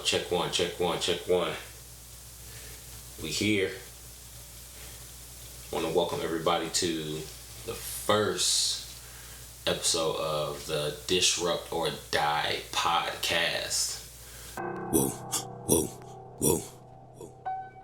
Check one, check one, check one. We here. I want to welcome everybody to the first episode of the Disrupt or Die podcast. Whoa, whoa, whoa.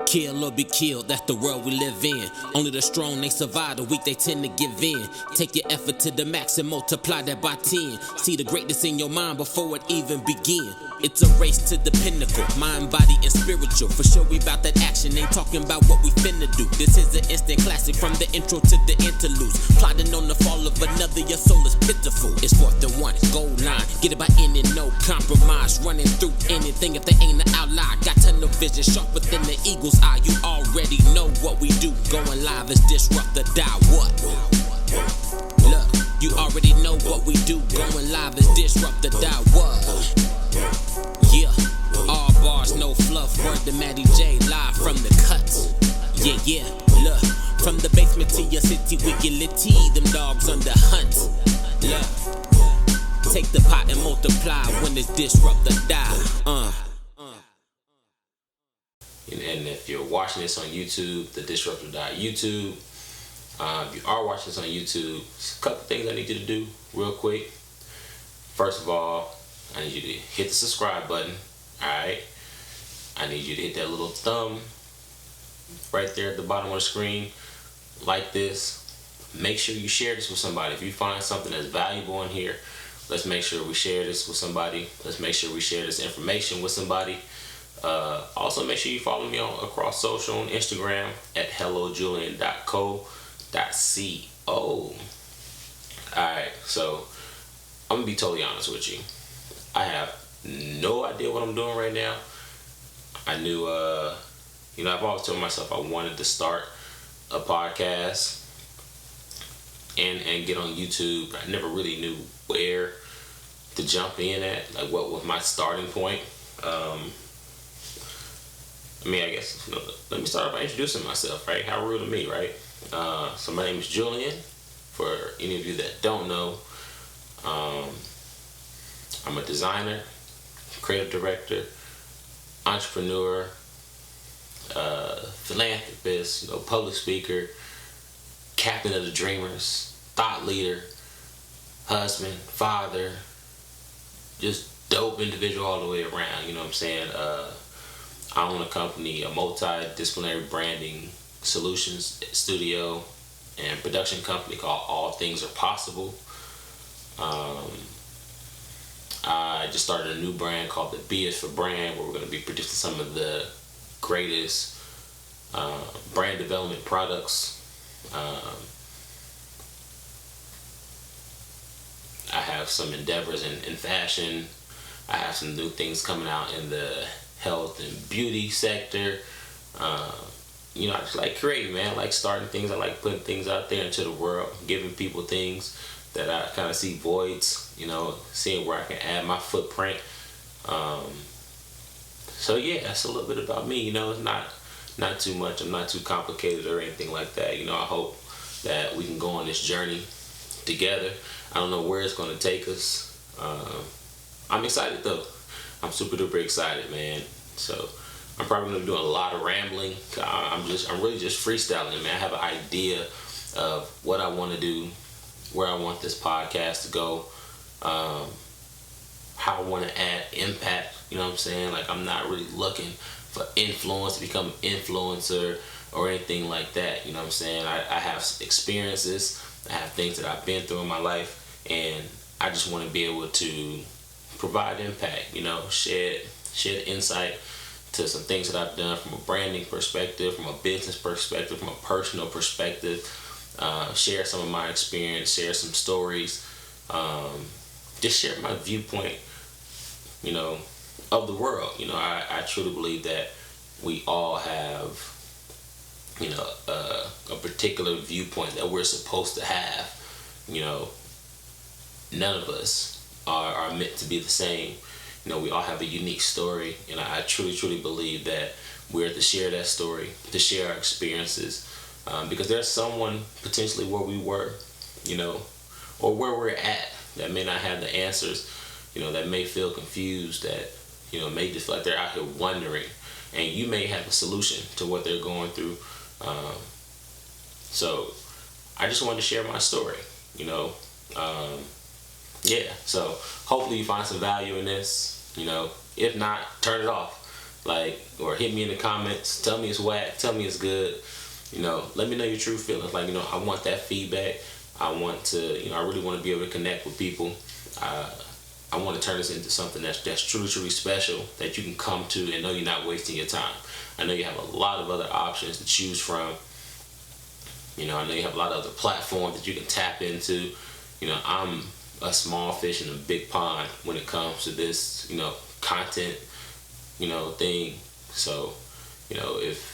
Kill or be killed, that's the world we live in. Only the strong, they survive, the weak, they tend to give in. Take your effort to the max and multiply that by 10. See the greatness in your mind before it even begin. It's a race to the pinnacle, mind, body, and spiritual. For sure we bout that action, ain't talking about what we finna do. This is an instant classic from the intro to the interludes. Plotting on the fall of another, your soul is pitiful. It's 4th and 1, goal line, get it by any, no compromise. Running through anything if they ain't an outlier. Got tunnel vision sharper than the eagle's eye. You already know what we do. Going live is disrupt or die. What? Look, you already know what we do. Going live is disrupt or die. What? Yeah, all bars, no fluff. Word to Matty J, live from the cuts. Yeah, look, from the basement to your city, we get litty. Them dogs on the hunt. Look, take the pot and multiply when it's disrupt or die. And if you're watching this on YouTube, the Disrupt or Die YouTube, if you are watching this on YouTube, a couple things I need you to do real quick. First of all, I need you to hit the subscribe button. Alright. I need you to hit that little thumb right there at the bottom of the screen. Like this. Make sure you share this with somebody. If you find something that's valuable in here, let's make sure we share this with somebody. Let's make sure we share this information with somebody. Also make sure you follow me across social on Instagram at hellojulian.co.co. Alright, so I'm gonna be totally honest with you. I have no idea what I'm doing right now. I knew, I've always told myself I wanted to start a podcast and get on YouTube. I never really knew where to jump in at, like what was my starting point. I guess, let me start by introducing myself, right? How rude of me, right? So my name is Julian. For any of you that don't know, I'm a designer, creative director, entrepreneur, philanthropist, public speaker, captain of the dreamers, thought leader, husband, father, just dope individual all the way around, you know what I'm saying? I own a company, a multidisciplinary branding solutions studio and production company called All Things Are Possible. I just started a new brand called the B is for Brand, where we're going to be producing some of the greatest brand development products. I have some endeavors in fashion. I have some new things coming out in the health and beauty sector. I just like creating, man. I like starting things. I like putting things out there into the world, giving people things that I kind of see voids, seeing where I can add my footprint. So yeah, that's a little bit about me. It's not too much. I'm not too complicated or anything like that. I hope that we can go on this journey together. I don't know where it's going to take us. I'm excited though. I'm super duper excited, man. So I'm probably gonna be doing a lot of rambling. I'm really just freestyling, man. I have an idea of what I want to do, where I want this podcast to go, how I want to add impact. You know what I'm saying? Like, I'm not really looking for influence to become an influencer or anything like that. You know what I'm saying? I have experiences. I have things that I've been through in my life, and I just want to be able to provide impact, shed insight to some things that I've done from a branding perspective, from a business perspective, from a personal perspective, share some of my experience, share some stories, just share my viewpoint, of the world. I truly believe that we all have, a particular viewpoint that we're supposed to have. None of us are meant to be the same. We all have a unique story, and I truly believe that we're to share that story, to share our experiences, because there's someone potentially where we were, or where we're at, that may not have the answers, that may feel confused, that may just feel like they're out here wondering, and you may have a solution to what they're going through. So I just wanted to share my story, yeah. So hopefully you find some value in this. If not, turn it off. Or hit me in the comments. Tell me it's whack. Tell me it's good. Let me know your true feelings. I want that feedback. I want to, I really want to be able to connect with people. I want to turn this into something that's truly, truly special that you can come to and know you're not wasting your time. I know you have a lot of other options to choose from. I know you have a lot of other platforms that you can tap into. I'm a small fish in a big pond when it comes to this, content, thing. So, if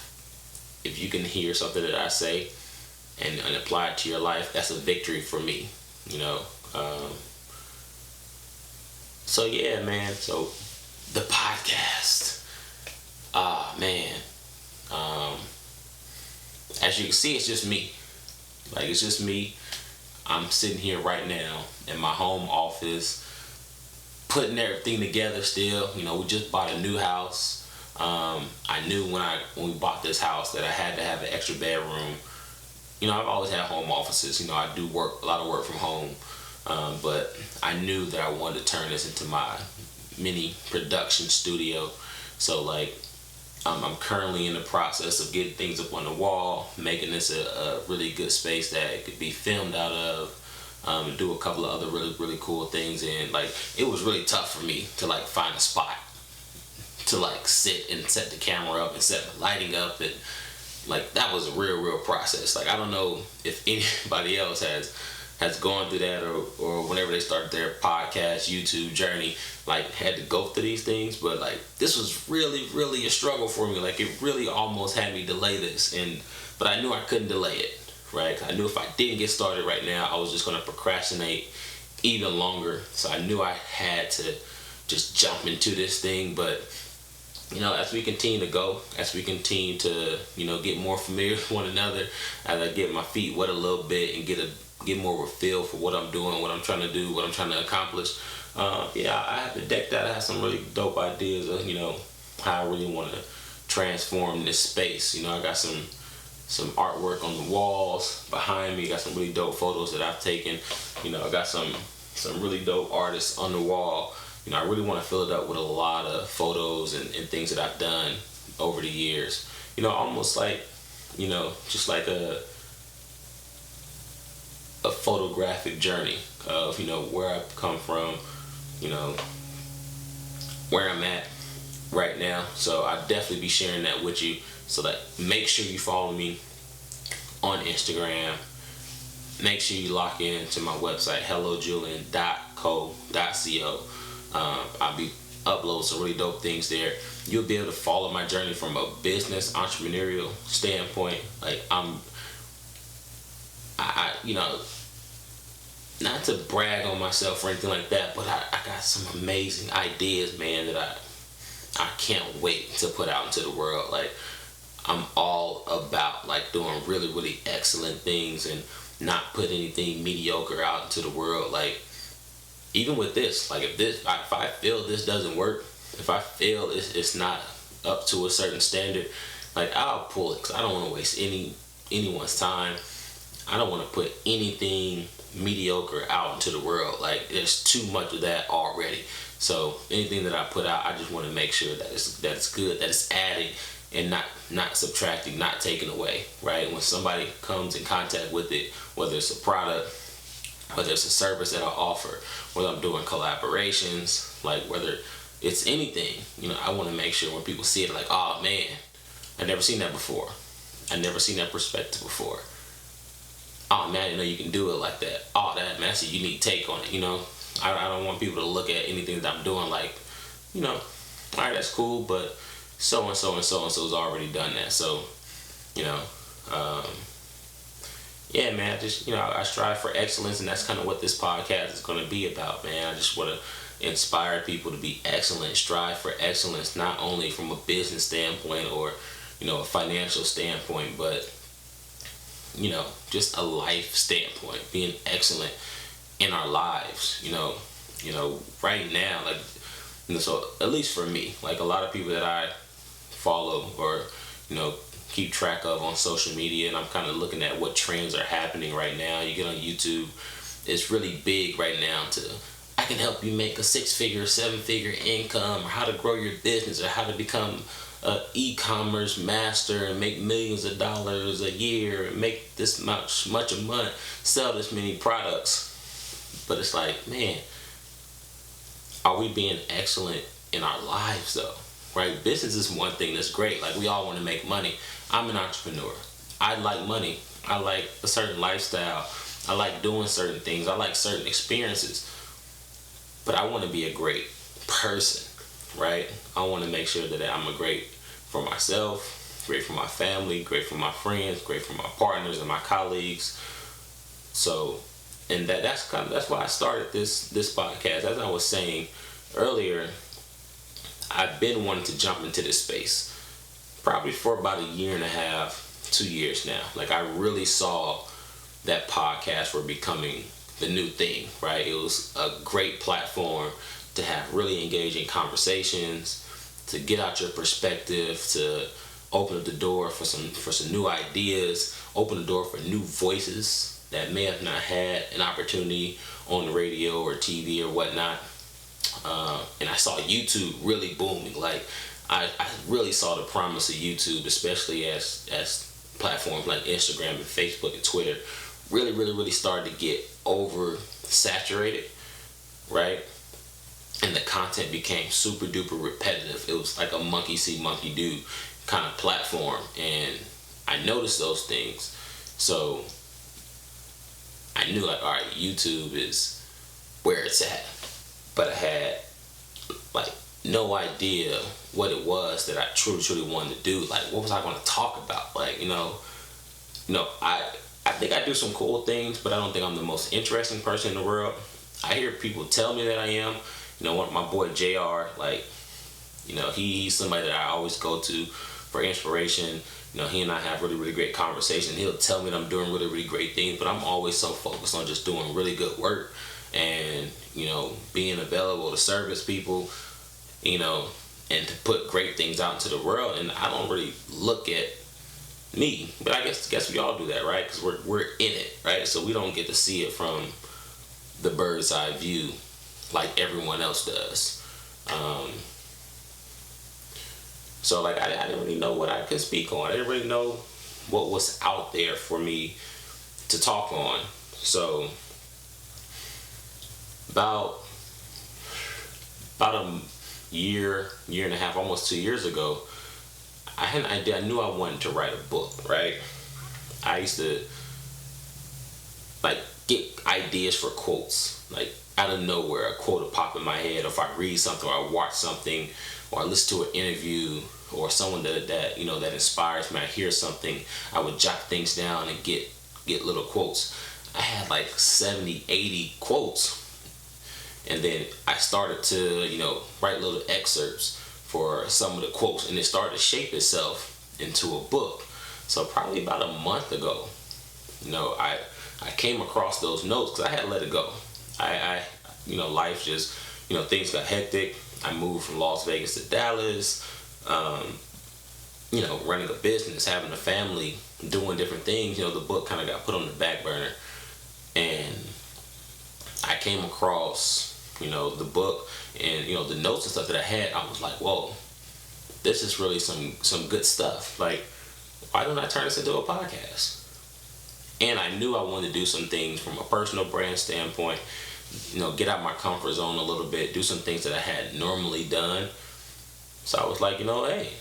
you can hear something that I say and apply it to your life, that's a victory for me, So yeah, man. So the podcast, man. As you can see, it's just me. It's just me. I'm sitting here right now in my home office, putting everything together still. We just bought a new house. I knew when we bought this house that I had to have an extra bedroom. I've always had home offices. I do a lot of work from home. But I knew that I wanted to turn this into my mini production studio. So I'm currently in the process of getting things up on the wall, making this a really good space that it could be filmed out of, and do a couple of other really, really cool things. And it was really tough for me to find a spot to sit and set the camera up and set the lighting up, and that was a real process. I don't know if anybody else has gone through that or whenever they started their podcast, YouTube journey, had to go through these things. But this was really, really a struggle for me. It really almost had me delay this. But I knew I couldn't delay it, right? I knew if I didn't get started right now, I was just going to procrastinate even longer. So I knew I had to just jump into this thing. But, as we continue to go, as we continue to, get more familiar with one another, as I get my feet wet a little bit and get more of a feel for what I'm doing, what I'm trying to do, what I'm trying to accomplish. I have the deck that I have some really dope ideas of, how I really want to transform this space. I got some artwork on the walls behind me. Got some really dope photos that I've taken. I got some really dope artists on the wall. I really want to fill it up with a lot of photos and things that I've done over the years. Almost just like a photographic journey of where I've come from, where I'm at right now. So I'll definitely be sharing that with you. So make sure you follow me on Instagram. Make sure you lock in to my website, hellojulian.co.co. I'll be uploading some really dope things there. You'll be able to follow my journey from a business entrepreneurial standpoint. Not to brag on myself or anything like that, but I got some amazing ideas, man, that I can't wait to put out into the world. I'm all about doing really, really excellent things and not put anything mediocre out into the world. Even with this, if I feel this doesn't work, if I feel it's not up to a certain standard, I'll pull it, because I don't want to waste anyone's time. I don't want to put anything mediocre out into the world. There's too much of that already. So anything that I put out, I just want to make sure that it's good, that it's adding and not subtracting, not taking away, right? When somebody comes in contact with it, whether it's a product, whether it's a service that I offer, whether I'm doing collaborations, whether it's anything, I want to make sure when people see it, oh man, I never seen that before. I never seen that perspective before. Oh man, I didn't know you can do it like that. Oh, that's a unique take on it. I don't want people to look at anything that I'm doing all right, that's cool, but so and so and so and so's already done that. So, yeah, man, I strive for excellence, and that's kind of what this podcast is going to be about, man. I just want to inspire people to be excellent, strive for excellence, not only from a business standpoint or, a financial standpoint, but, just a life standpoint, being excellent in our lives. Right now, So at least for me, like a lot of people that I follow or keep track of on social media, and I'm kind of looking at what trends are happening right now. You get on YouTube, it's really big right now to I can help you make a 6-figure, 7-figure income, or how to grow your business, or how to become an e-commerce master and make millions of dollars a year, and make this much a month, sell this many products. But it's like, man, are we being excellent in our lives though? Right? Business is one thing that's great. Like, we all want to make money. I'm an entrepreneur. I like money. I like a certain lifestyle. I like doing certain things. I like certain experiences. But I want to be a great person, right? I want to make sure that I'm a great for myself, great for my family, great for my friends, great for my partners and my colleagues. So, and that's why I started this podcast. As I was saying earlier, I've been wanting to jump into this space probably for about a year and a half, 2 years now. Like, I really saw that podcasts were becoming the new thing, right? It was a great platform to have really engaging conversations, to get out your perspective, to open up the door for some new ideas, open the door for new voices that may have not had an opportunity on the radio or TV or whatnot. And I saw YouTube really booming. Like, I really saw the promise of YouTube, especially as platforms like Instagram and Facebook and Twitter really started to get oversaturated, right? And the content became super duper repetitive. It was like a monkey see, monkey do kind of platform. And I noticed those things. So I knew, like, all right, YouTube is where it's at. But I had like no idea what it was that I truly wanted to do. Like, what was I going to talk about? Like, I think I do some cool things, but I don't think I'm the most interesting person in the world. I hear people tell me that I am. My boy JR, like, he's somebody that I always go to for inspiration. He and I have really great conversation. He'll tell me that I'm doing really great things, but I'm always so focused on just doing really good work and, being available to service people, and to put great things out into the world. And I don't really look at me, but I guess we all do that, right? Because we're in it, right? So we don't get to see it from the bird's eye view like everyone else does. So like I didn't really know what I could speak on. I didn't really know what was out there for me to talk on. So about a year and a half, almost 2 years ago, I had an idea. I knew I wanted to write a book, right? I used to like get ideas for quotes, like out of nowhere. A quote will pop in my head, or if I read something, or I watch something, or I listen to an interview, or someone that inspires me. I hear something, I would jot things down and get little quotes. I had like 70, 80 quotes, and then I started to write little excerpts for some of the quotes, and it started to shape itself into a book. So probably about a month ago, I came across those notes because I had to let it go. I life just, things got hectic. I moved from Las Vegas to Dallas, running a business, having a family, doing different things. The book kind of got put on the back burner, and I came across, the book and, the notes and stuff that I had. I was like, whoa, this is really some good stuff. Like, why don't I turn this into a podcast? And I knew I wanted to do some things from a personal brand standpoint, get out my comfort zone a little bit, do some things that I hadn't normally done. So I was like, hey,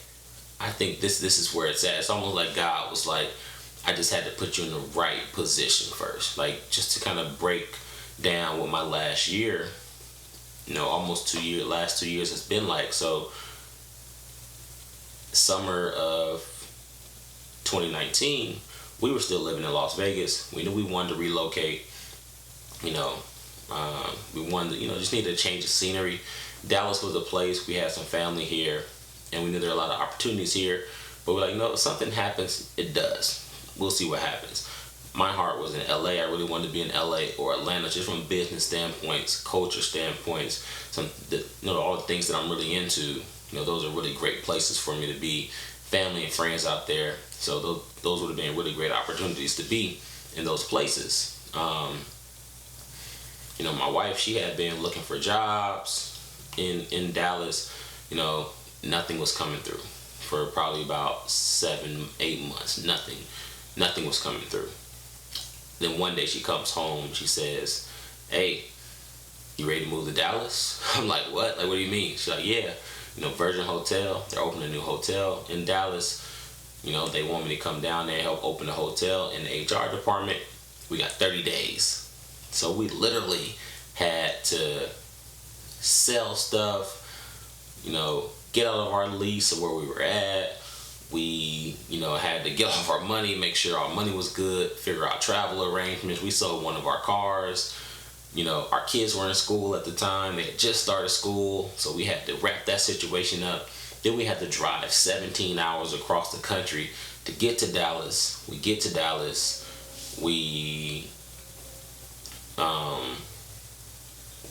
I think this is where it's at. It's almost like God was like, I just had to put you in the right position first. Like, just to kind of break down what my last year, almost 2 years, last 2 years has been like. So summer of 2019, we were still living in Las Vegas. We knew we wanted to relocate. We wanted to, just needed a change of scenery. Dallas was a place. We had some family here, and we knew there were a lot of opportunities here. But we're like, if something happens, it does. We'll see what happens. my heart was in LA. I really wanted to be in LA or Atlanta, just from business standpoints, culture standpoints, all the things that I'm really into. Those are really great places for me to be. Family and friends out there. So those would have been really great opportunities to be in those places. My wife, she had been looking for jobs in Dallas. Nothing was coming through for probably about 7-8 months. Nothing was coming through. Then one day she comes home, she says, "Hey, you ready to move to Dallas?" I'm like, "What? Like, what do you mean?" She's like, "Yeah, Virgin Hotel, they're opening a new hotel in Dallas. They want me to come down there and help open the hotel in the HR department. We got 30 days. So we literally had to sell stuff, get out of our lease of where we were at. We, had to get off our money, make sure our money was good, figure out travel arrangements. We sold one of our cars. Our kids were in school at the time. They had just started school, so we had to wrap that situation up. Then we had to drive 17 hours across the country to get to Dallas. We get to Dallas.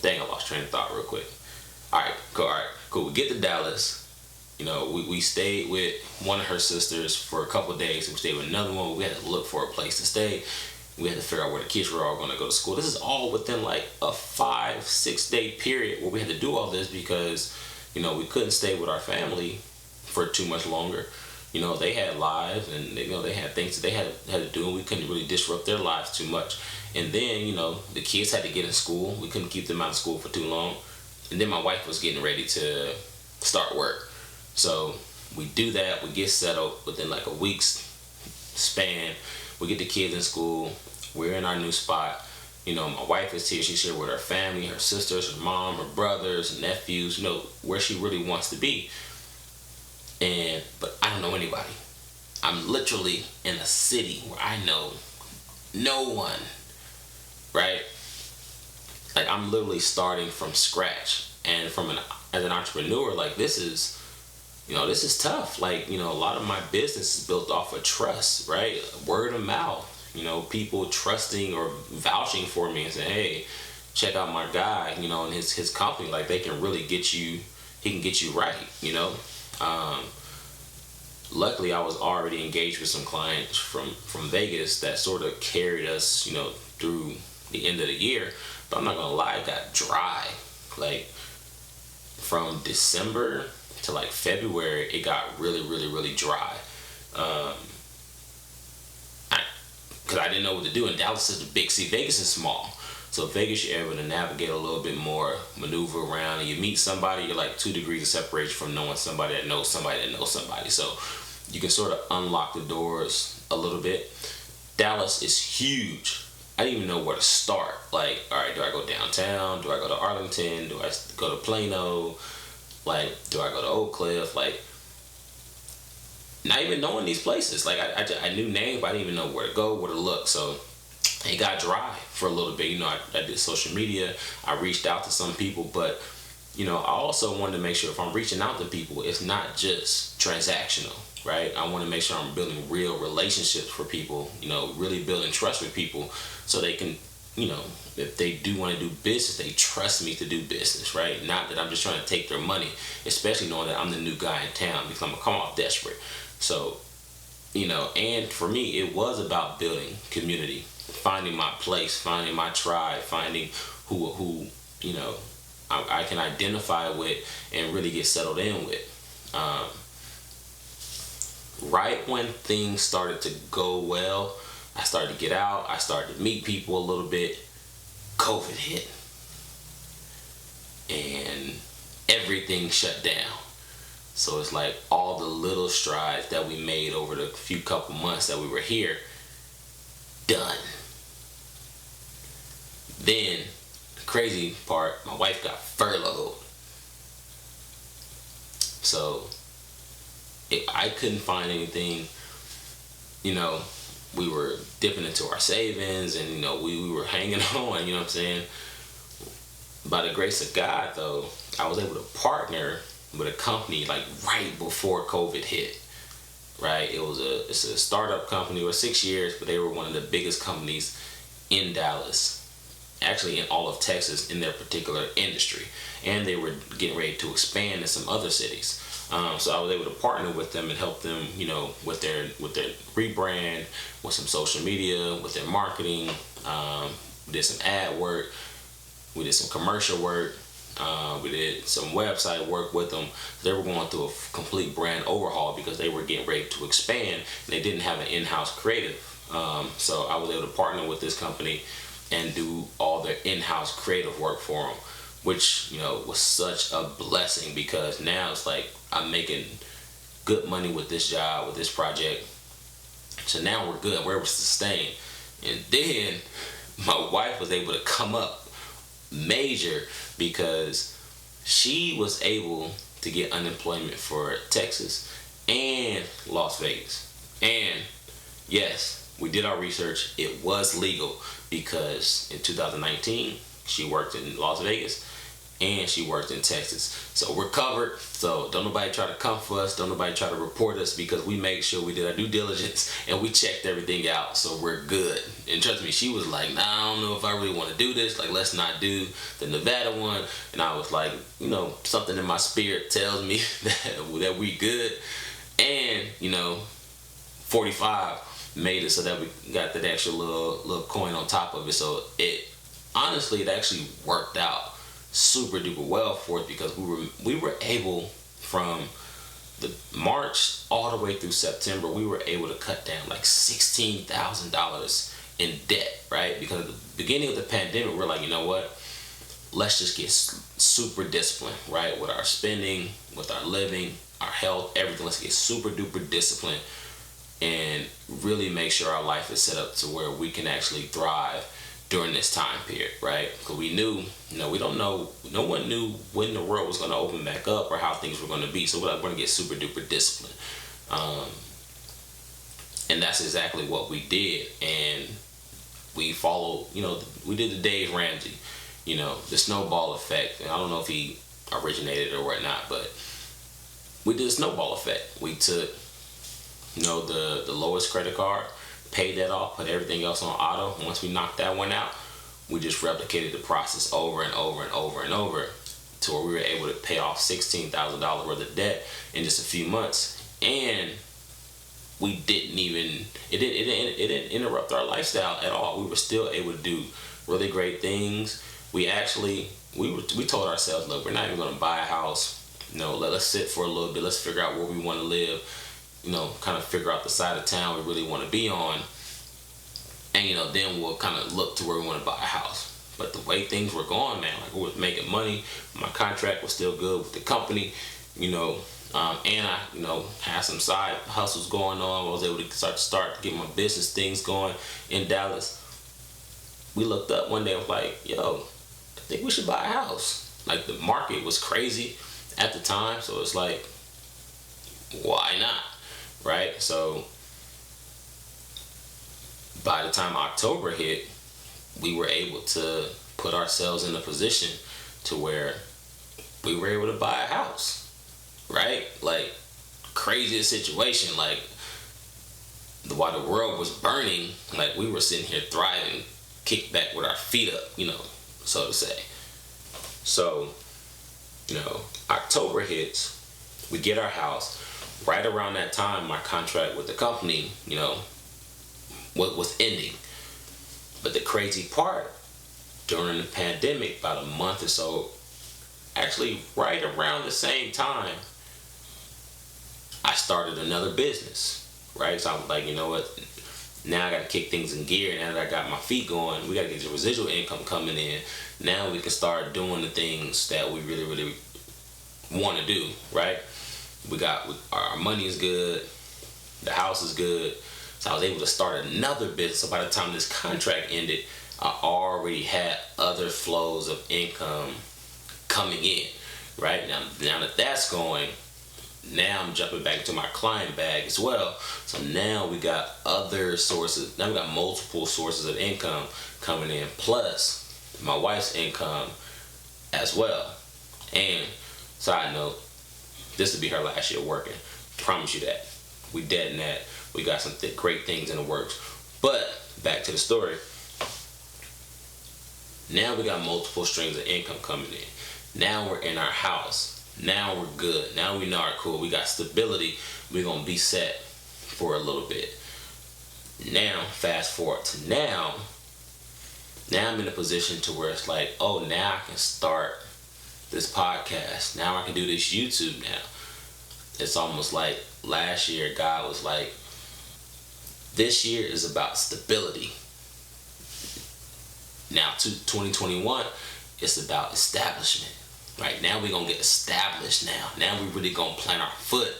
Dang, I lost train of thought real quick. All right, cool. We get to Dallas. We stayed with one of her sisters for a couple of days. We stayed with another one. We had to look for a place to stay. We had to figure out where the kids were all going to go to school. This is all within like a 5-6 day period where we had to do all this because, we couldn't stay with our family for too much longer. They had lives and they had things that they had to do, and we couldn't really disrupt their lives too much. And then, the kids had to get in school. We couldn't keep them out of school for too long. And then my wife was getting ready to start work. So we do that. We get settled within like a week's span. We get the kids in school. We're in our new spot. My wife is here. She's here with her family, her sisters, her mom, her brothers, nephews, where she really wants to be. But I don't know anybody. I'm literally in a city where I know no one, right? Like, I'm literally starting from scratch. And as an entrepreneur, like, this is tough. Like, a lot of my business is built off of trust, right? Word of mouth. People trusting or vouching for me and saying, "Hey, check out my guy," and his company. Like, they can really get you. He can get you right. Luckily, I was already engaged with some clients from Vegas that sort of carried us, through the end of the year. But I'm not gonna lie, it got dry. Like, from December to like February, it got really, really, really dry. Because I didn't know what to do. And Dallas is a big city. Vegas is small. So Vegas, you're able to navigate a little bit more, maneuver around, and you meet somebody, you're like 2 degrees of separation from knowing somebody that knows somebody that knows somebody. So you can sort of unlock the doors a little bit. Dallas is huge. I didn't even know where to start. Like, all right, do I go downtown? Do I go to Arlington? Do I go to Plano? Like, do I go to Oak Cliff? Like, not even knowing these places. Like, I knew names, but I didn't even know where to go, where to look. So it got dry for a little bit. I did social media. I reached out to some people, but I also wanted to make sure if I'm reaching out to people, it's not just transactional, right? I want to make sure I'm building real relationships for people, really building trust with people so they can, if they do want to do business, they trust me to do business, right? Not that I'm just trying to take their money, especially knowing that I'm the new guy in town because I'm going to come off desperate. So, and for me, it was about building community, finding my place, finding my tribe, finding who I can identify with and really get settled in with. Right when things started to go well, I started to get out, I started to meet people a little bit. COVID hit. And everything shut down. So it's like all the little strides that we made over the few couple months that we were here, done. Then, the crazy part, my wife got furloughed. So, I couldn't find anything, we were dipping into our savings and, we were hanging on, you know what I'm saying? By the grace of God, though, I was able to partner with a company like right before COVID hit. right? It's a startup company. Or 6 years, but they were one of the biggest companies in Dallas, actually in all of Texas, in their particular industry, and they were getting ready to expand in some other cities. So I was able to partner with them and help them, with their rebrand, with some social media, with their marketing. We did some ad work, we did some commercial work, we did some website work with them. They were going through a complete brand overhaul because they were getting ready to expand and they didn't have an in-house creative. So I was able to partner with this company and do all their in-house creative work for them, which was such a blessing, because now it's like I'm making good money with this job, with this project. So now we're good, we're able to sustain. And then my wife was able to come up major because she was able to get unemployment for Texas and Las Vegas. And yes, we did our research, it was legal, because in 2019 she worked in Las Vegas and she worked in Texas. So we're covered. So don't nobody try to come for us, don't nobody try to report us, because we made sure we did our due diligence and we checked everything out. So we're good. And trust me, she was like, nah, I don't know if I really want to do this. Like, let's not do the Nevada one. And I was like, something in my spirit tells me that we good. And 45 made it so that we got that extra little coin on top of it. So it actually worked out super duper well for us, because we were able, from the March all the way through September, we were able to cut down like $16,000 in debt, right? Because at the beginning of the pandemic, we're like, you know what? Let's just get super disciplined, right? With our spending, with our living, our health, everything. Let's get super duper disciplined and really make sure our life is set up to where we can actually thrive during this time period, right? Because we knew, we don't know, no one knew when the world was going to open back up or how things were going to be. So we're going to get super duper disciplined. And that's exactly what we did. And we followed, we did the Dave Ramsey, the snowball effect. And I don't know if he originated or whatnot, but we did the snowball effect. We took, the lowest credit card, paid that off, put everything else on auto. And once we knocked that one out, we just replicated the process over and over and over and over, to where we were able to pay off $16,000 worth of debt in just a few months. And we didn't even, it didn't interrupt our lifestyle at all. We were still able to do really great things. We told ourselves, look, we're not even going to buy a house. Let's sit for a little bit. Let's figure out where we want to live. Kind of figure out the side of town we really want to be on. And, then we'll kind of look to where we want to buy a house. But the way things were going, man, like, we were making money. My contract was still good with the company, and I, had some side hustles going on. I was able to start to get my business things going in Dallas. We looked up one day and was like, yo, I think we should buy a house. Like, the market was crazy at the time. So it's like, why not? Right? So by the time October hit, we were able to put ourselves in a position to where we were able to buy a house, right? Like, craziest situation. Like, while the world was burning, like, we were sitting here thriving, kicked back with our feet up, so to say. So, October hits, we get our house. Right around that time, my contract with the company, was ending. But the crazy part, during the pandemic, about a month or so, actually right around the same time, I started another business, right? So I was like, you know what? Now I got to kick things in gear. Now that I got my feet going, we got to get the residual income coming in. Now we can start doing the things that we really, really want to do, right? Our money is good, the house is good, so I was able to start another business. So by the time this contract ended, I already had other flows of income coming in, right? Now that that's going, now I'm jumping back into my client bag as well. So now we got other sources, now we got multiple sources of income coming in, plus my wife's income as well. And side note, this will be her last year working. Promise you that. We dead in that. We got some great things in the works. But back to the story. Now we got multiple streams of income coming in. Now we're in our house. Now we're good. Now we know our cool. We got stability. We're going to be set for a little bit. Now, fast forward to now. Now I'm in a position to where it's like, oh, now I can start this podcast. Now I can do this YouTube now. It's almost like last year God was like, this year is about stability. Now, 2021, it's about establishment. Right now, we're going to get established now. Now, we really going to plant our foot,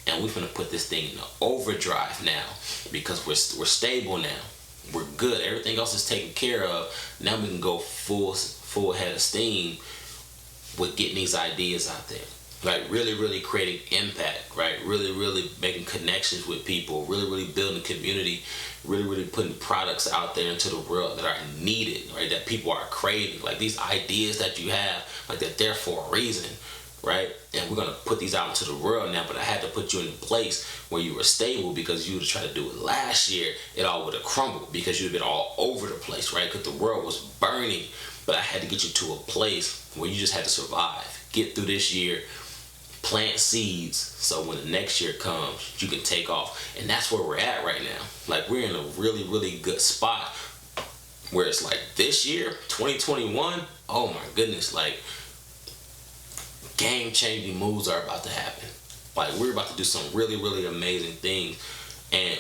and we're going to put this thing in overdrive now because we're stable now. We're good. Everything else is taken care of. Now, we can go full head of steam with getting these ideas out there. Like really creating impact, right? Really making connections with people, really building a community, really putting products out there into the world that are needed, right? That people are craving. Like these ideas that you have, like they're there for a reason, right? And we're gonna put these out into the world now, but I had to put you in a place where you were stable because you would have tried to do it last year, it all would have crumbled because you'd have been all over the place, right? Because the world was burning. But I had to get you to a place where you just had to survive, get through this year, plant seeds, so when the next year comes, you can take off. And that's where we're at right now. Like, we're in a really good spot where it's like this year, 2021, oh my goodness, like game-changing moves are about to happen. Like, we're about to do some really amazing things.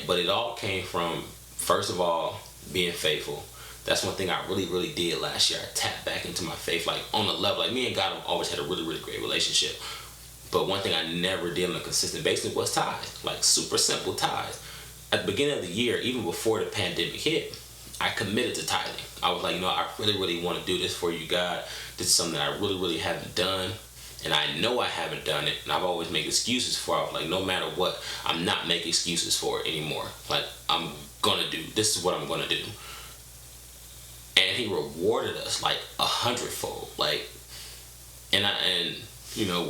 But it all came from, first of all, being faithful. That's one thing I really did last year. I tapped back into my faith, like on a level. Like, me and God have always had a really great relationship. But one thing I never did on a consistent basis was tithes, like super simple tithes. At the beginning of the year, even before the pandemic hit, I committed to tithing. I was like, I really want to do this for you, God. This is something I really haven't done. And I know I haven't done it. And I've always made excuses for it. I was like, no matter what, I'm not making excuses for it anymore. Like, I'm going to do, this is what I'm going to do. And he rewarded us like 100-fold. Like, and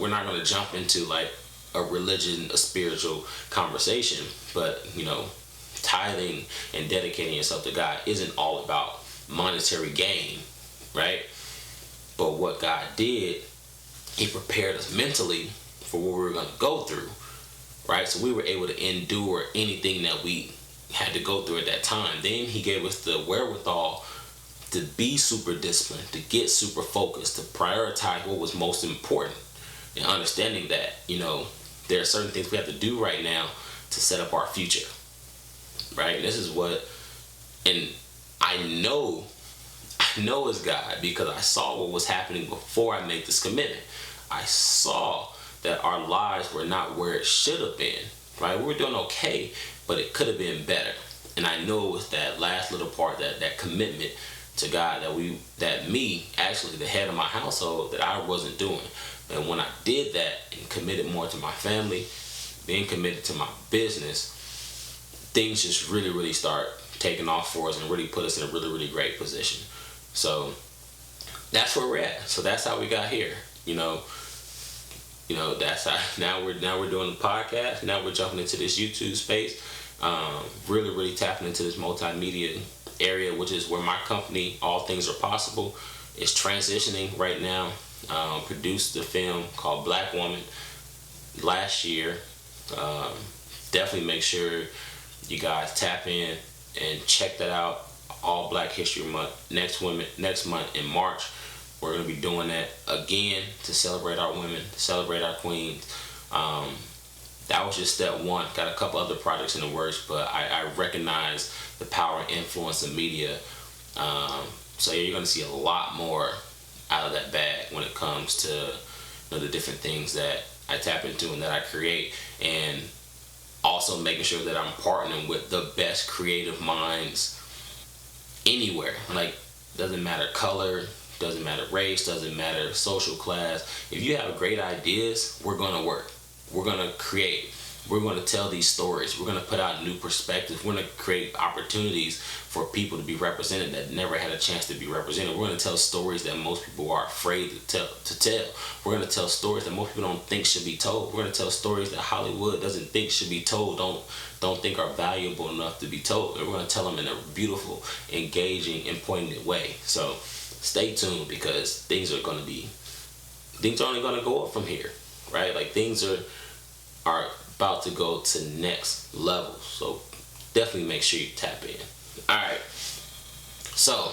we're not going to jump into like a religion, a spiritual conversation, but tithing and dedicating yourself to God isn't all about monetary gain, right? But what God did, he prepared us mentally for what we were going to go through, right? So we were able to endure anything that we had to go through at that time. Then he gave us the wherewithal to be super disciplined, to get super focused, to prioritize what was most important. And understanding that, there are certain things we have to do right now to set up our future, right? And this is what, and I know it's God because I saw what was happening before I made this commitment. I saw that our lives were not where it should have been, right? We were doing okay, but it could have been better. And I know it was that last little part, that commitment to God that me, actually the head of my household, that I wasn't doing. And when I did that and committed more to my family, being committed to my business, things just really start taking off for us and really put us in a really great position. So that's where we're at. So that's how we got here. That's how now we're doing the podcast. Now we're jumping into this YouTube space. Really tapping into this multimedia area, which is where my company, All Things Are Possible, is transitioning right now. Produced the film called Black Woman last year. Definitely make sure you guys tap in and check that out. All Black History Month next month in March. We're going to be doing that again to celebrate our women, to celebrate our queens. That was just step one. Got a couple other projects in the works, but I recognize the power and influence of media. So you're going to see a lot more out of that bag when it comes to the different things that I tap into and that I create, and also making sure that I'm partnering with the best creative minds anywhere. Like, doesn't matter color, doesn't matter race, doesn't matter social class. If you have great ideas, we're gonna work. We're gonna create. We're going to tell these stories. We're going to put out new perspectives. We're going to create opportunities for people to be represented that never had a chance to be represented. We're going to tell stories that most people are afraid to tell. We're going to tell stories that most people don't think should be told. We're going to tell stories that Hollywood doesn't think should be told, don't think are valuable enough to be told. And we're going to tell them in a beautiful, engaging, and poignant way. So stay tuned, because things are only going to go up from here, right? Like, things are about to go to next level. So definitely make sure you tap in. All right. So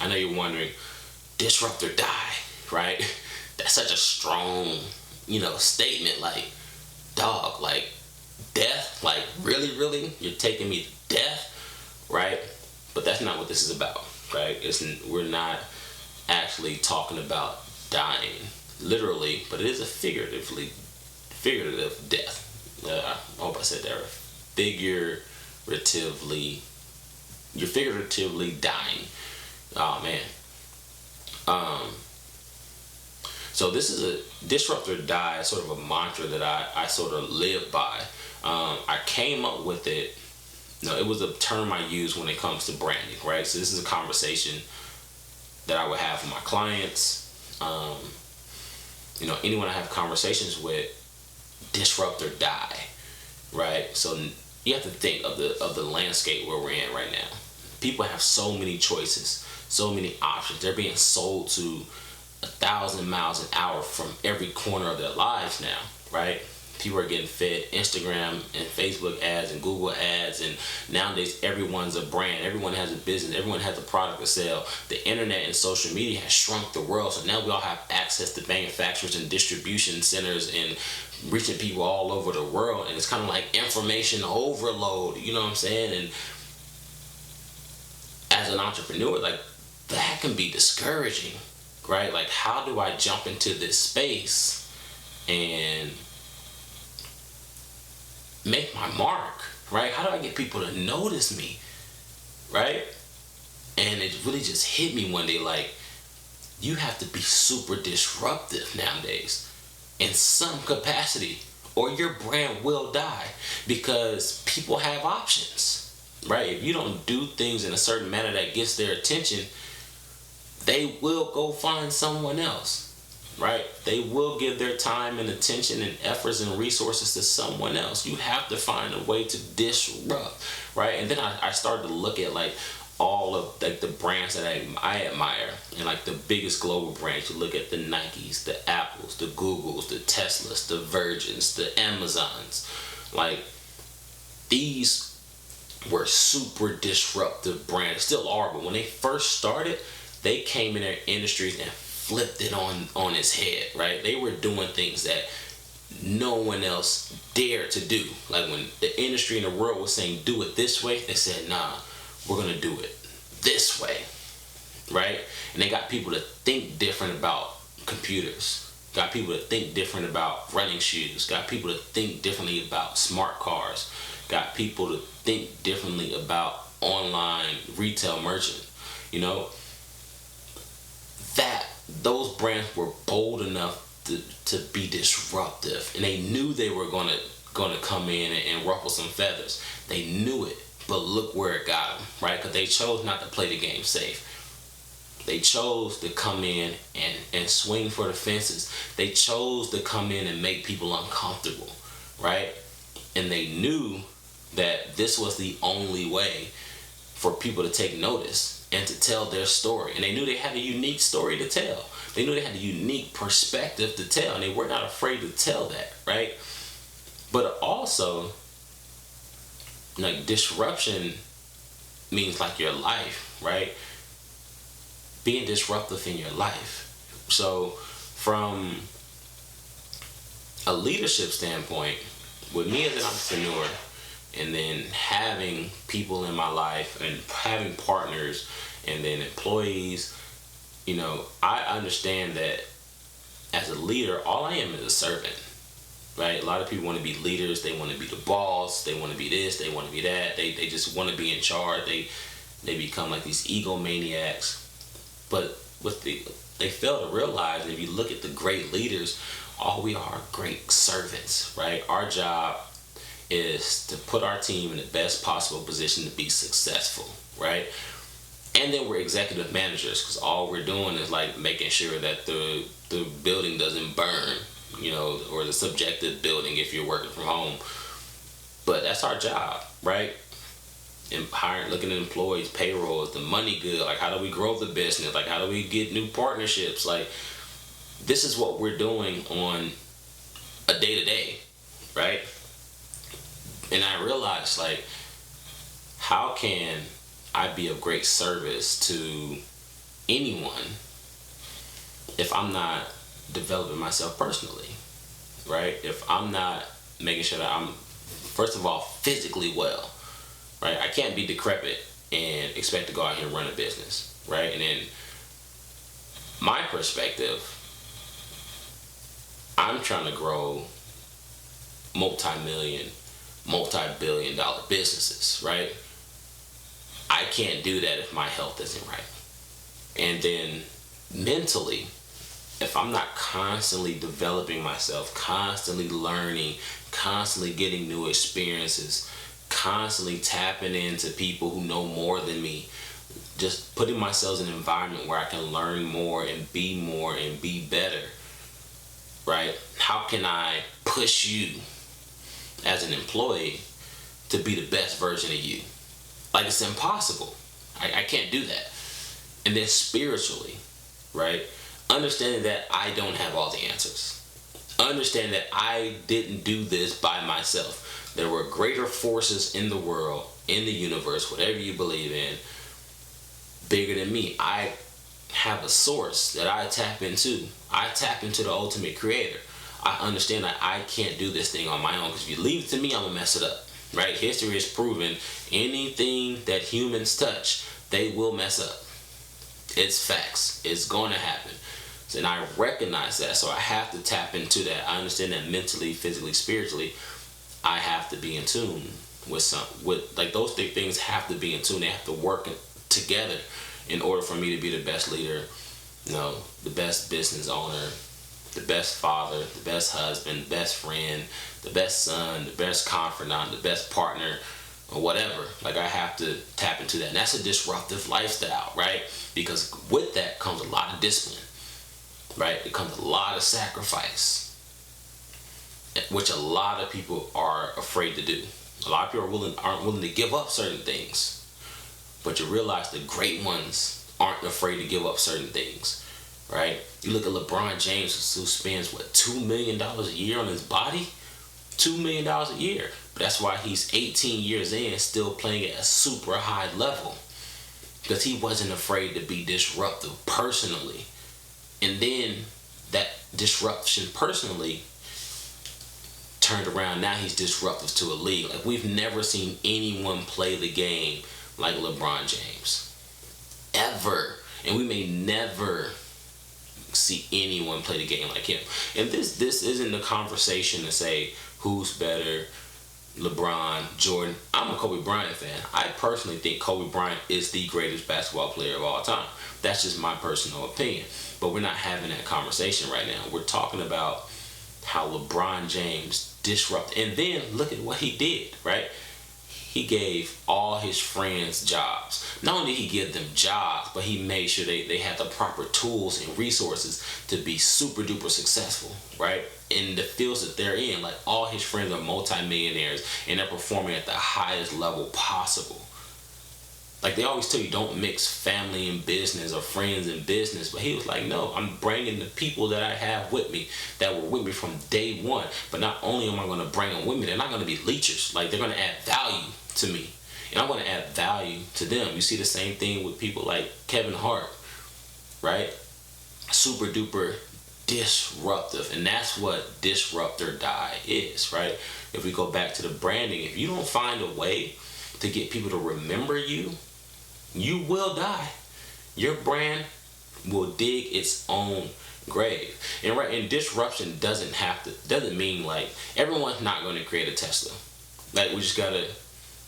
I know you're wondering, disrupt or die, right? That's such a strong, statement. Like, dog, like, death, like, really, you're taking me to death, right? But that's not what this is about, right? We're not actually talking about dying literally, but it is a figurative death. I hope I said that right. You're figuratively dying. Oh man. So this is a disrupt or die, sort of a mantra that I sort of live by. I came up with it. It was a term I use when it comes to branding, right? So this is a conversation that I would have with my clients. Anyone I have conversations with, disrupt or die, right? So you have to think of the landscape where we're in right now. People have so many choices, so many options. They're being sold to 1,000 miles an hour from every corner of their lives now, right? People are getting fed Instagram and Facebook ads and Google ads, and nowadays everyone's a brand. Everyone has a business. Everyone has a product to sell. The internet and social media has shrunk the world, so now we all have access to manufacturers and distribution centers and reaching people all over the world, and it's kind of like information overload, you know what I'm saying? And as an entrepreneur, like, that can be discouraging, right? Like, how do I jump into this space and make my mark, right? How do I get people to notice me, right? And it really just hit me one day, like, you have to be super disruptive nowadays in some capacity, or your brand will die, because people have options, right? If you don't do things in a certain manner that gets their attention, they will go find someone else, right? They will give their time and attention and efforts and resources to someone else. You have to find a way to disrupt, right? And then I started to look at, like, all of, like, the brands that I admire, and, like, the biggest global brands. You look at the Nikes, the Apples, the Googles, the Teslas, the Virgins, the Amazons. Like, these were super disruptive brands, still are, but when they first started, they came in their industries and flipped it on its head, right? They were doing things that no one else dared to do. Like, when the industry in the world was saying, do it this way, they said, nah, we're gonna do it this way, right? And they got people to think different about computers, got people to think different about running shoes, got people to think differently about smart cars, got people to think differently about online retail merchant. That those brands were bold enough to be disruptive, and they knew they were gonna come in and ruffle some feathers. They knew it. But look where it got them, right? Because they chose not to play the game safe. They chose to come in and swing for the fences. They chose to come in and make people uncomfortable, right? And they knew that this was the only way for people to take notice and to tell their story. And they knew they had a unique story to tell. They knew they had a unique perspective to tell, and they were not afraid to tell that, right? But also, like, disruption means, like, your life, right? Being disruptive in your life. So from a leadership standpoint, with me as an entrepreneur, and then having people in my life and having partners and then employees, I understand that as a leader, all I am is a servant. Right? A lot of people want to be leaders. They want to be the boss. They want to be this. They want to be that. They just want to be in charge. They become like these egomaniacs. But they fail to realize, if you look at the great leaders, all we are great servants, right? Our job is to put our team in the best possible position to be successful, right? And then we're executive managers, because all we're doing is like making sure that the building doesn't burn, or the subjective building if you're working from home. But that's our job, right? And looking at employees, payroll, is the money good? Like, how do we grow the business? Like, how do we get new partnerships? Like, this is what we're doing on a day-to-day, right? And I realized, like, how can I be of great service to anyone if I'm not developing myself personally, right? If I'm not making sure that I'm, first of all, physically well, right? I can't be decrepit and expect to go out here and run a business, right? And then my perspective, I'm trying to grow multi-million, multi-billion dollar businesses, right? I can't do that if my health isn't right. And then mentally, if I'm not constantly developing myself, constantly learning, constantly getting new experiences, constantly tapping into people who know more than me, just putting myself in an environment where I can learn more and be better, right? How can I push you as an employee to be the best version of you? Like, it's impossible. I can't do that. And then spiritually, right? Understanding that I don't have all the answers. Understand that I didn't do this by myself. There were greater forces in the world, in the universe, whatever you believe in, bigger than me. I have a source that I tap into. I tap into the ultimate creator. I understand that I can't do this thing on my own, because if you leave it to me, I'm gonna mess it up, right? History has proven anything that humans touch, they will mess up. It's facts. It's going to happen. And I recognize that, so I have to tap into that. I understand that mentally, physically, spiritually, I have to be in tune with like those things have to be in tune. They have to work together in order for me to be the best leader, the best business owner, the best father, the best husband, the best friend, the best son, the best confidant, the best partner, or whatever. Like, I have to tap into that. And that's a disruptive lifestyle, right? Because with that comes a lot of discipline. Right? It comes a lot of sacrifice, which a lot of people are afraid to do. A lot of people aren't willing to give up certain things. But you realize the great ones aren't afraid to give up certain things, right? You look at LeBron James, who spends, $2 million a year on his body? $2 million a year. But that's why he's 18 years in, still playing at a super high level. Because he wasn't afraid to be disruptive personally. And then that disruption personally turned around. Now he's disruptive to a league. Like, we've never seen anyone play the game like LeBron James. Ever. And we may never see anyone play the game like him. And this isn't a conversation to say who's better, LeBron, Jordan. I'm a Kobe Bryant fan. I personally think Kobe Bryant is the greatest basketball player of all time. That's just my personal opinion. But we're not having that conversation right now. We're talking about how LeBron James disrupted. And then look at what he did, right? He gave all his friends jobs. Not only did he give them jobs, but he made sure they had the proper tools and resources to be super duper successful, right? In the fields that they're in. Like, all his friends are multimillionaires and they're performing at the highest level possible. Like, they always tell you, don't mix family and business or friends and business. But he was like, no, I'm bringing the people that I have with me, that were with me from day one. But not only am I going to bring them with me, they're not going to be leechers. Like, they're going to add value to me. And I'm going to add value to them. You see the same thing with people like Kevin Hart, right? Super duper disruptive. And that's what disrupt or die is, right? If we go back to the branding, if you don't find a way to get people to remember you, you will die. Your brand will dig its own grave. And disruption doesn't mean like everyone's not going to create a Tesla. Like,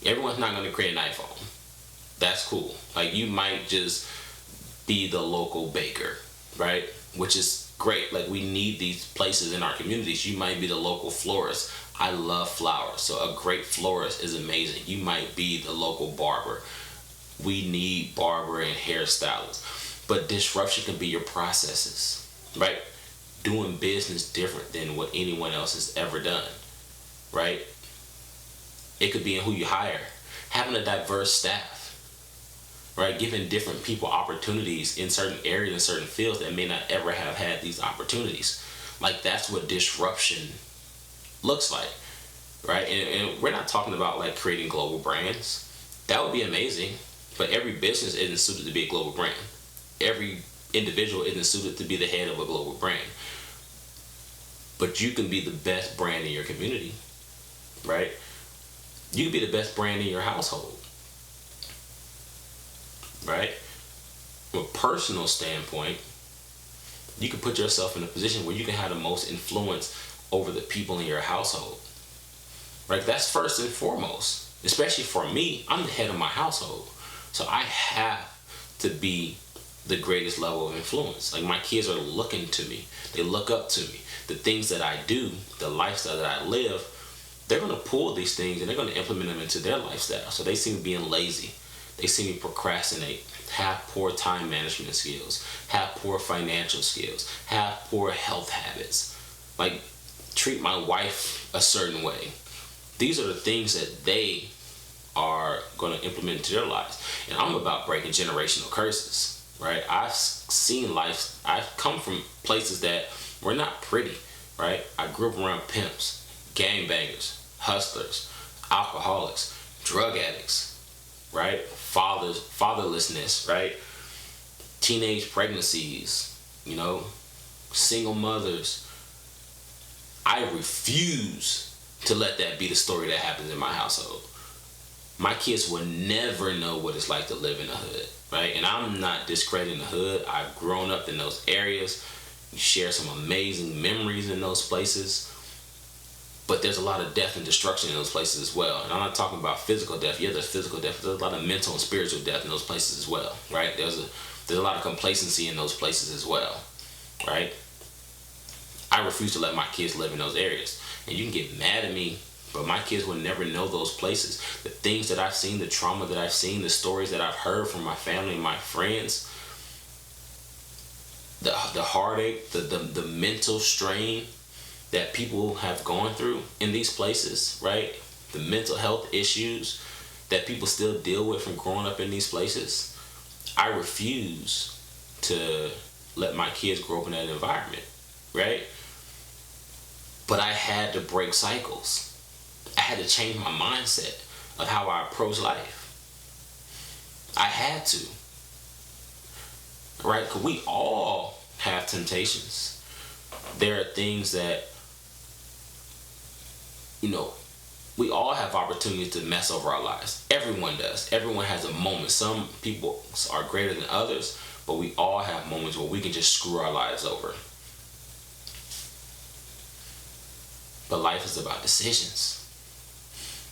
everyone's not going to create an iPhone. That's cool. Like, you might just be the local baker, right? Which is great. Like, we need these places in our communities. You might be the local florist. I love flowers, so a great florist is amazing. You might be the local barber. We need barber and hairstylists. But disruption can be your processes, right? Doing business different than what anyone else has ever done, right? It could be in who you hire, having a diverse staff, right? Giving different people opportunities in certain areas and certain fields that may not ever have had these opportunities. Like, that's what disruption looks like, right? And we're not talking about like creating global brands. That would be amazing, but every business isn't suited to be a global brand. Every individual isn't suited to be the head of a global brand. But you can be the best brand in your community, right? You can be the best brand in your household, right? From a personal standpoint, you can put yourself in a position where you can have the most influence over the people in your household, right? That's first and foremost. Especially for me, I'm the head of my household, so I have to be the greatest level of influence. Like, my kids are looking to me. They look up to me. The things that I do, the lifestyle that I live, they're going to pull these things and they're going to implement them into their lifestyle. So they see me being lazy. They see me procrastinate, have poor time management skills, have poor financial skills, have poor health habits, like treat my wife a certain way. These are the things that they are going to implement into their lives. And I'm about breaking generational curses, right? I've seen life. I've come from places that were not pretty, right? I grew up around pimps, gangbangers, hustlers, alcoholics, drug addicts, right? Fatherlessness, right? Teenage pregnancies, single mothers. I refuse to let that be the story that happens in my household. My kids will never know what it's like to live in the hood, right? And I'm not discrediting the hood. I've grown up in those areas. You share some amazing memories in those places. But there's a lot of death and destruction in those places as well. And I'm not talking about physical death. Yeah, there's physical death. There's a lot of mental and spiritual death in those places as well, right? There's a lot of complacency in those places as well, right? I refuse to let my kids live in those areas. And you can get mad at me, but my kids will never know those places. The things that I've seen, the trauma that I've seen, the stories that I've heard from my family and my friends, the heartache, the mental strain that people have gone through in these places, right? The mental health issues that people still deal with from growing up in these places. I refuse to let my kids grow up in that environment, right? But I had to break cycles. I had to change my mindset of how I approach life. I had to, right? Because we all have temptations. There are things that, we all have opportunities to mess over our lives. Everyone does. Everyone has a moment. Some people are greater than others, but we all have moments where we can just screw our lives over. But life is about decisions.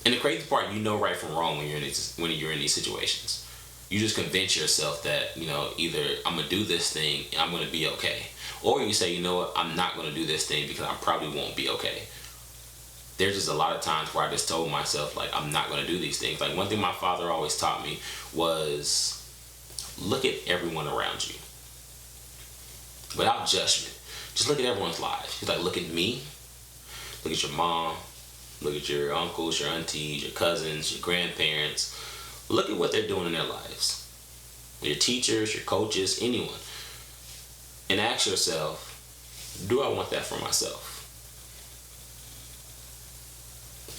And the crazy part, right from wrong when you're in these situations. You just convince yourself that, either I'm going to do this thing and I'm going to be okay. Or you say, you know what, I'm not going to do this thing because I probably won't be okay. There's just a lot of times where I just told myself, like, I'm not going to do these things. Like, one thing my father always taught me was look at everyone around you without judgment. Just look at everyone's lives. He's like, look at me, look at your mom, look at your uncles, your aunties, your cousins, your grandparents. Look at what they're doing in their lives. Your teachers, your coaches, anyone. And ask yourself, do I want that for myself?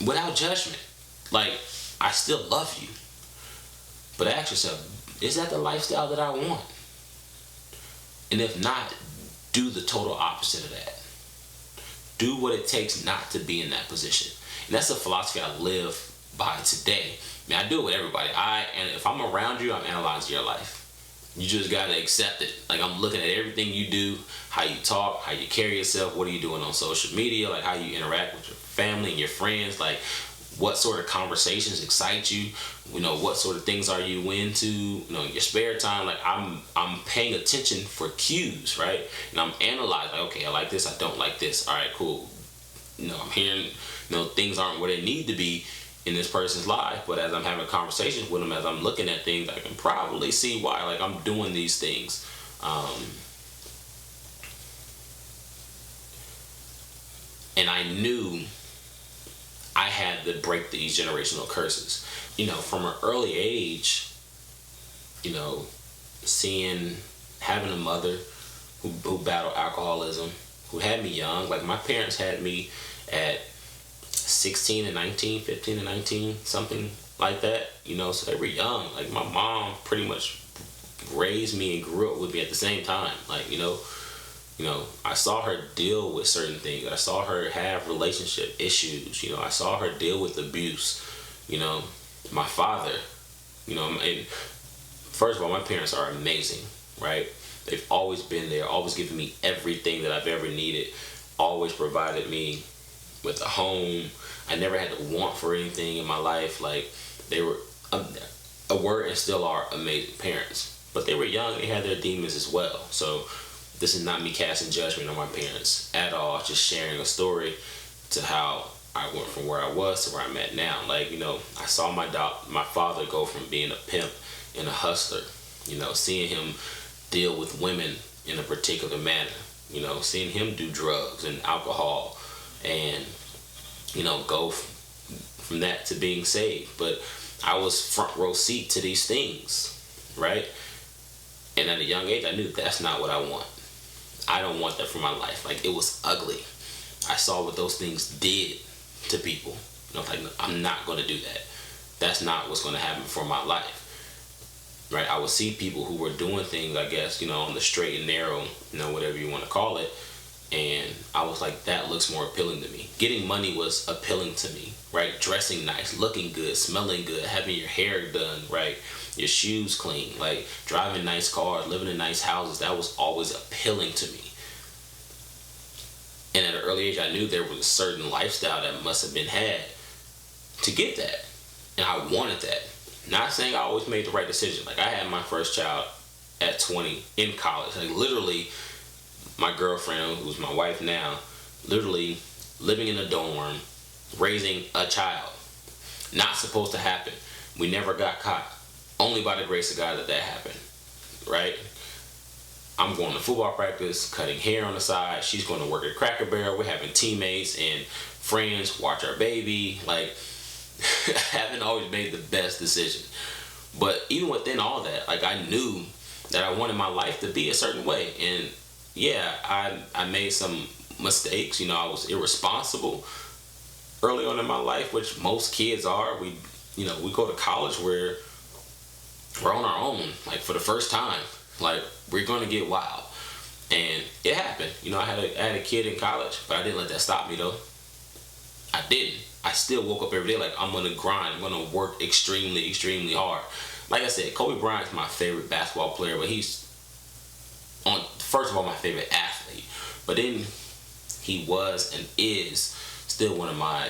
Without judgment. Like, I still love you. But ask yourself, is that the lifestyle that I want? And if not, do the total opposite of that. Do what it takes not to be in that position. And that's a philosophy I live by today. I do it with everybody. And if I'm around you, I'm analyzing your life. You just gotta accept it. Like, I'm looking at everything you do, how you talk, how you carry yourself, what are you doing on social media, like how you interact with your family and your friends, like what sort of conversations excite you, what sort of things are you into, in your spare time. Like, I'm paying attention for cues, right? And I'm analyzing, like, okay, I like this, I don't like this. All right, cool. I'm hearing, things aren't where they need to be in this person's life. But as I'm having conversations with them, as I'm looking at things, I can probably see why. Like, I'm doing these things. And I knew I had to break these generational curses. From an early age, having a mother who battled alcoholism, who had me young. Like, my parents had me at 16 and 19, 15 and 19, something like that. So they were young. Like, my mom pretty much raised me and grew up with me at the same time. Like, I saw her deal with certain things. I saw her have relationship issues. I saw her deal with abuse. My father, and first of all, my parents are amazing, right? They've always been there, always given me everything that I've ever needed, always provided me with a home. I never had to want for anything in my life. Like, they were were and still are amazing parents. But they were young, they had their demons as well. So this is not me casting judgment on my parents at all, just sharing a story to how I went from where I was to where I'm at now. Like, I saw my father go from being a pimp and a hustler, seeing him deal with women in a particular manner, seeing him do drugs and alcohol and, go from that to being saved. But I was front row seat to these things, right? And at a young age, I knew that's not what I want. I don't want that for my life. Like, it was ugly. I saw what those things did to people. Like, I'm not going to do that. That's not what's going to happen for my life. Right? I would see people who were doing things, I guess, on the straight and narrow, whatever you want to call it. And I was like, that looks more appealing to me. Getting money was appealing to me, right? Dressing nice, looking good, smelling good, having your hair done, right? Your shoes clean, like driving nice cars, living in nice houses. That was always appealing to me. And at an early age, I knew there was a certain lifestyle that must have been had to get that. And I wanted that. Not saying I always made the right decision. Like, I had my first child at 20 in college. Like, literally, my girlfriend, who's my wife now, literally living in a dorm, raising a child. Not supposed to happen. We never got caught. Only by the grace of God that happened. Right? I'm going to football practice, cutting hair on the side. She's going to work at Cracker Barrel. We're having teammates and friends watch our baby. Like, I haven't always made the best decision. But even within all that, like, I knew that I wanted my life to be a certain way. And yeah, I made some mistakes. I was irresponsible early on in my life, which most kids are. We go to college where we're on our own, like, for the first time. Like, we're going to get wild. And it happened. I had a kid in college, but I didn't let that stop me, though. I didn't. I still woke up every day like, I'm going to grind. I'm going to work extremely, extremely hard. Like I said, Kobe Bryant's my favorite basketball player, but he's, first of all, my favorite athlete. But then he was and is still one of my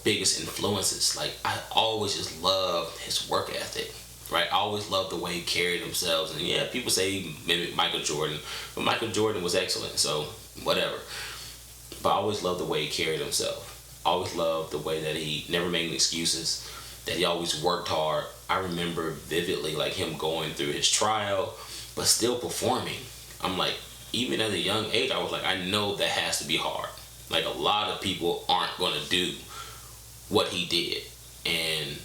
biggest influences. Like, I always just loved his work ethic. Right? I always loved the way he carried himself. And yeah, people say he mimicked Michael Jordan, but Michael Jordan was excellent, so whatever. But I always loved the way he carried himself. I always loved the way that he never made any excuses, that he always worked hard. I remember vividly, like, him going through his trial, but still performing. I'm like, even at a young age, I was like, I know that has to be hard. Like, a lot of people aren't going to do what he did. And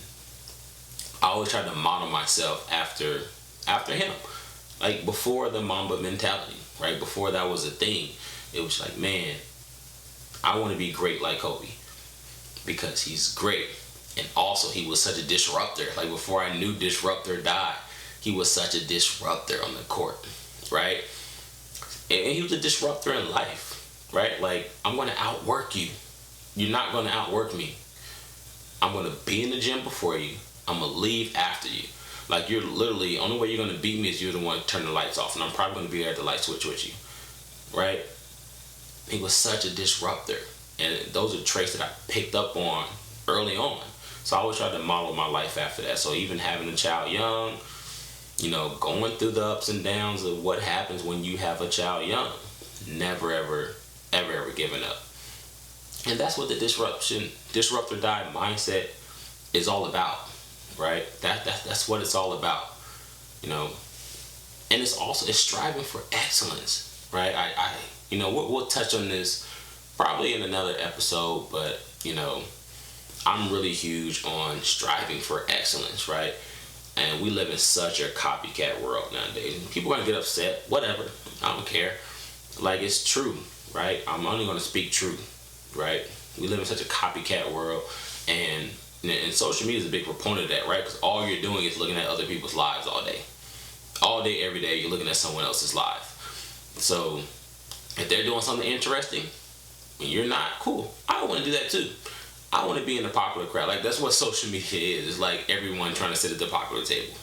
I always tried to model myself after him. Like, before the Mamba mentality, right? Before that was a thing, it was like, man, I want to be great like Kobe because he's great. And also, he was such a disruptor. Like, before I knew disruptor died, he was such a disruptor on the court, right? And he was a disruptor in life, right? Like, I'm going to outwork you. You're not going to outwork me. I'm going to be in the gym before you. I'm going to leave after you. Like, you're literally, only way you're going to beat me is you're the one to turn the lights off. And I'm probably going to be there at the light switch with you. Right? He was such a disruptor. And those are traits that I picked up on early on. So I always tried to model my life after that. So even having a child young, going through the ups and downs of what happens when you have a child young. Never, ever, ever, ever giving up. And that's what the disrupt or die mindset is all about, right? That's what it's all about, you know. And it's striving for excellence, right? We'll touch on this probably in another episode, but I'm really huge on striving for excellence, right? And we live in such a copycat world nowadays. People are gonna get upset, whatever. I don't care. Like, it's true, right? I'm only gonna speak truth, right? We live in such a copycat world, and social media is a big proponent of that, right? Because all you're doing is looking at other people's lives all day, every day. You're looking at someone else's life. So if they're doing something interesting and you're not, cool. I want to do that too. I want to be in the popular crowd. Like, that's what social media is. It's like everyone trying to sit at the popular table,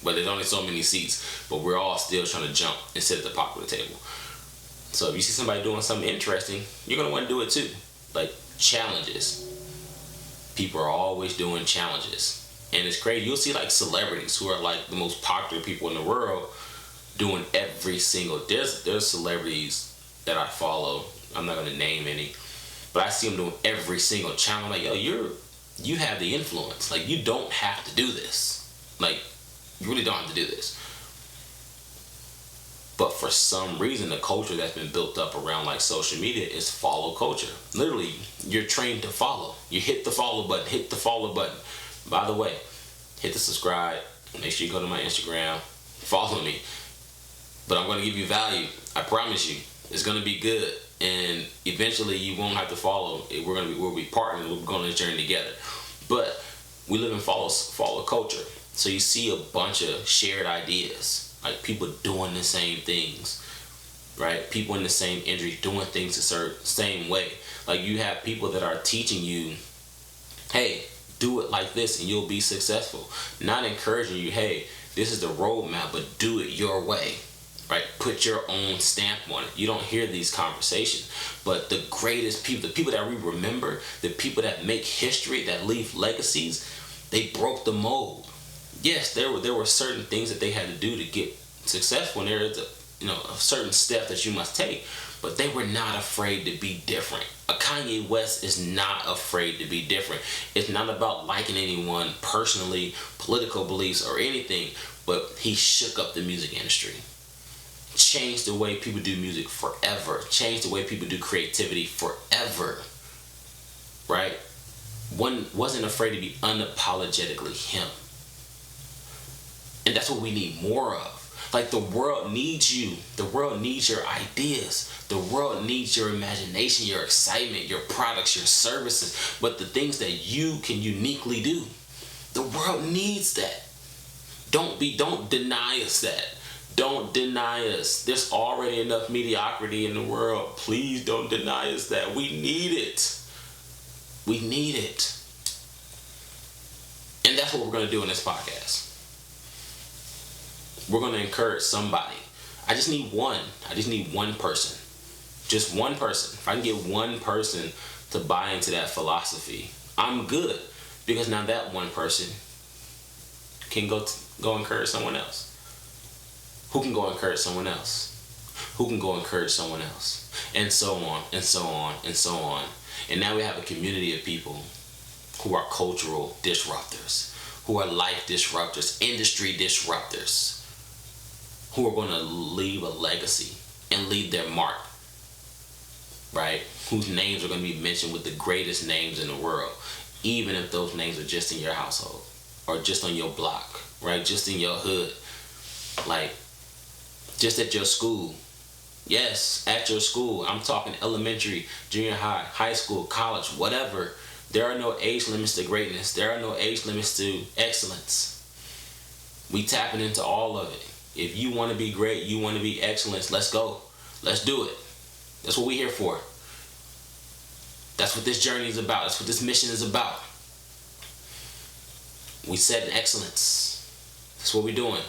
but there's only so many seats. But we're all still trying to jump and sit at the popular table. So if you see somebody doing something interesting, you're gonna want to do it too. Like, challenges. People are always doing challenges. And it's crazy. You'll see like celebrities who are like the most popular people in the world doing every single. There's celebrities that I follow. I'm not gonna name any, but I see them doing every single challenge. I'm like, yo, you have the influence. Like, you don't have to do this. Like, you really don't have to do this. But for some reason, the culture that's been built up around like social media is follow culture. Literally, you're trained to follow. You hit the follow button, hit the follow button. By the way, hit the subscribe. Make sure you go to my Instagram, follow me. But I'm going to give you value. I promise you, it's going to be good. And eventually, you won't have to follow. We'll be partners. We'll go on this journey together. But we live in follow culture. So you see a bunch of shared ideas. Like, people doing the same things, right? People in the same industry doing things the same way. Like, you have people that are teaching you, hey, do it like this and you'll be successful. Not encouraging you, hey, this is the roadmap, but do it your way, right? Put your own stamp on it. You don't hear these conversations. But the greatest people, the people that we remember, the people that make history, that leave legacies, they broke the mold. Yes, there were certain things that they had to do to get successful, and there is a certain step that you must take, but they were not afraid to be different. A Kanye West is not afraid to be different. It's not about liking anyone personally, political beliefs, or anything, but he shook up the music industry. Changed the way people do music forever. Changed the way people do creativity forever. Right? One wasn't afraid to be unapologetically him. And that's what we need more of. Like, the world needs you. The world needs your ideas. The world needs your imagination, your excitement, your products, your services, but the things that you can uniquely do. The world needs that. Don't deny us that. Don't deny us. There's already enough mediocrity in the world. Please don't deny us that. We need it. We need it. And that's what we're going to do in this podcast. We're going to encourage somebody. I just need one. I just need one person. Just one person. If I can get one person to buy into that philosophy, I'm good. Because now that one person can go encourage someone else. Who can go encourage someone else? Who can go encourage someone else? And so on, and so on, and so on. And now we have a community of people who are cultural disruptors, who are life disruptors, industry disruptors, who are going to leave a legacy and leave their mark, right? Whose names are going to be mentioned with the greatest names in the world, even if those names are just in your household or just on your block, right? Just in your hood, like just at your school. Yes, at your school. I'm talking elementary, junior high, high school, college, whatever. There are no age limits to greatness. There are no age limits to excellence. We tapping into all of it. If you want to be great, you want to be excellence, let's go. Let's do it. That's what we're here for. That's what this journey is about. That's what this mission is about. We set an excellence. That's what we're doing.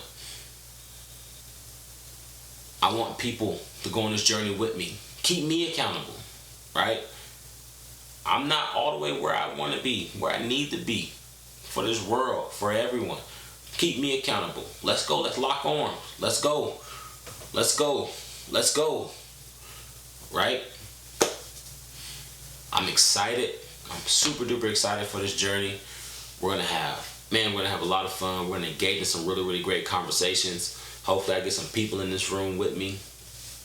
I want people to go on this journey with me. Keep me accountable, right? I'm not all the way where I want to be, where I need to be for this world, for everyone. Keep me accountable. Let's go. Let's lock arms. Let's go. Let's go. Let's go. Right? I'm excited. I'm super duper excited for this journey. We're gonna have a lot of fun. We're gonna engage in some really, really great conversations. Hopefully I get some people in this room with me,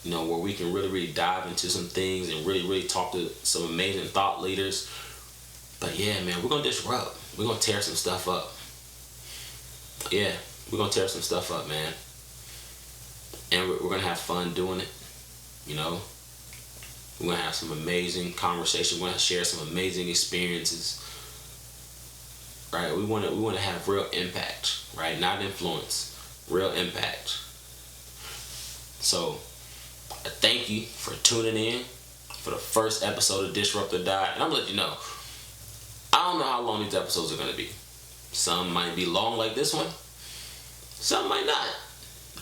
where we can really, really dive into some things and really, really talk to some amazing thought leaders. But yeah, man, we're gonna disrupt. We're gonna tear some stuff up. Yeah, we're gonna tear some stuff up, man. And we're gonna have fun doing it. We're gonna have some amazing conversations. We're gonna share some amazing experiences. Right? We wanna have real impact, right? Not influence, real impact. So thank you for tuning in for the first episode of Disrupt or Die. And I'm gonna let you know, I don't know how long these episodes are gonna be. Some might be long like this one. Some might not.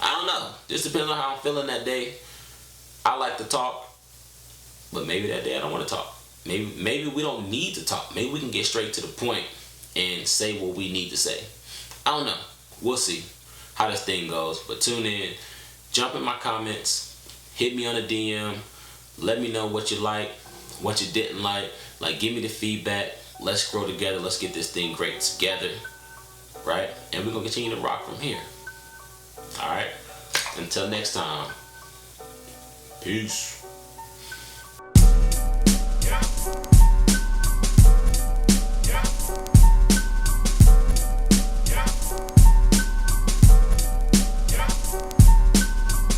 I don't know. Just depends on how I'm feeling that day. I like to talk, but maybe that day I don't want to talk. Maybe we don't need to talk. Maybe we can get straight to the point and say what we need to say. I don't know. We'll see how this thing goes. But tune in. Jump in my comments. Hit me on a DM. Let me know what you like, what you didn't like. Give me the feedback. Let's grow together. Let's get this thing great together. Right? And we're going to continue to rock from here. Alright? Until next time. Peace.